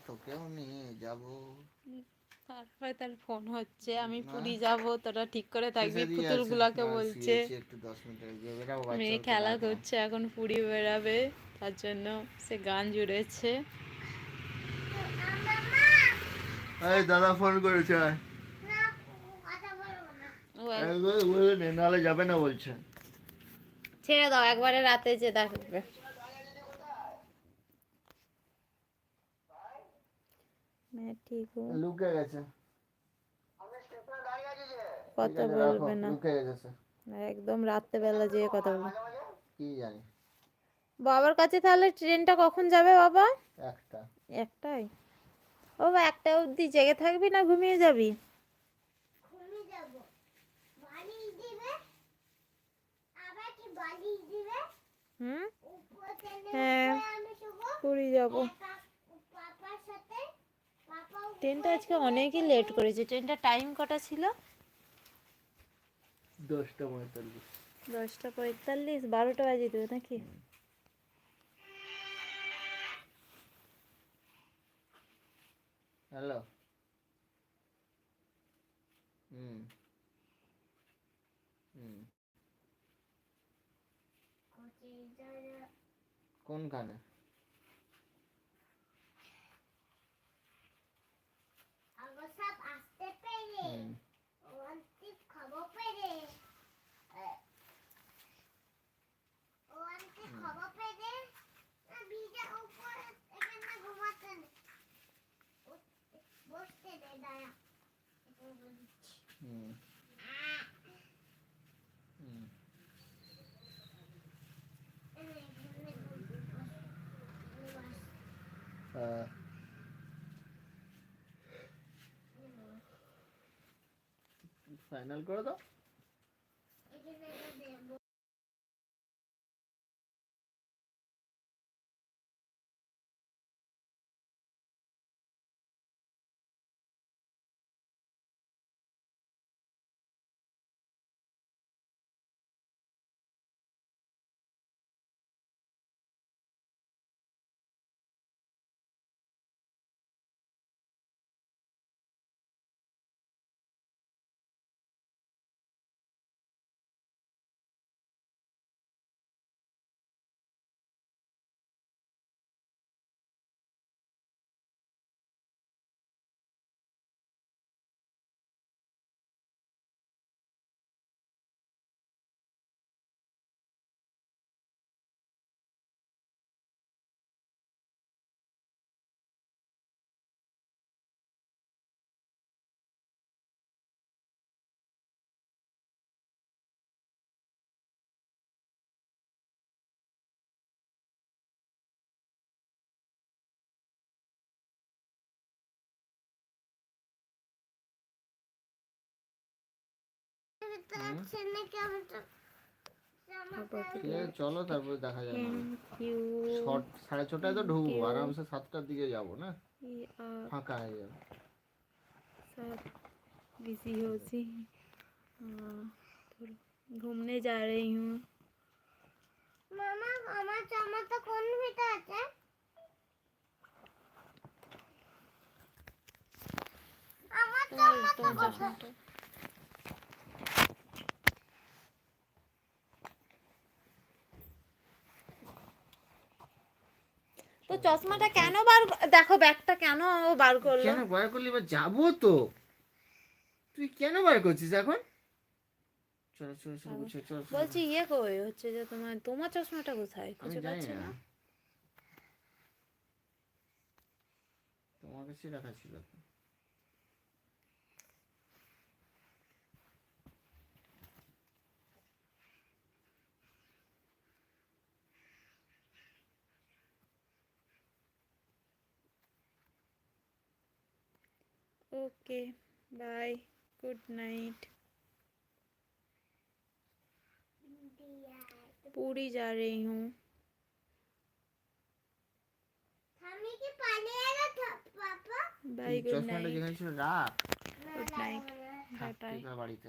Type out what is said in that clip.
তোকেও নিয়ে যাব। তারপরে তার ফোন হচ্ছে, আমি পুরী যাব, তোরা ঠিক করে থাকবি। পুতুলগুলোকে বলছে একটু 10 মিনিট মেয়ে খেলা করছে, এখন পুরী বেরাবে, তার জন্য সে গান জুড়েছে। এই দাদা ফোন করেছে, নাহলে যাবে না বলছে। ছেড়ে দাও, একবারে রাতে যে দেখবে। ঠিক লুকে গেছে, কথা বলবে না, একদম রাত্রেবেলা যেয়ে কথা বলবে। কি জানি বাবার কাছে তাহলে ট্রেনটা কখন যাবে বাবা? একটাই। ও বাবা, একটা অবধি জেগে থাকবি না ঘুমিয়ে যাবি? হ্যাঁ, পুরী যাবো। ট্রেনটা আজকে অনেকই লেট করেছে। ট্রেনটা টাইম কটা ছিল? 10:45। 10:45, 12টা বাজে দেবে নাকি? হ্যালো। কোনখানে? ফাইনাল করে দাও। চলো তারপরে দেখা যাবে। 6:30টায় তো ঢুকবো, আরামসে 7টার দিকে যাবো না, ফাঁকা হয়ে যাবে। बिजी हो सी। घूमने जा रही हूँ। मामा আমার জামাটা কোন ভিতরে আছে? আমার জামাটা তো চশমাটা কেন বার, দেখো ব্যাগটা কেন ও বার করলো? কেন বার করলি? এবার যাবো তো, তুই কেন বার করছিস এখন? চল চল চল চল। বলছি ইয়ে কই হচ্ছে যে তোমার চশমাটা কোথায়? খুঁজে পাচ্ছি না। তোমার কাছে রাখা ছিল। Okay bye, good night. पूरी जा रही हूँ। Bye, good night. चश्मा টা যেখানে ছিল রাখ। Good night, tata. বাড়িতে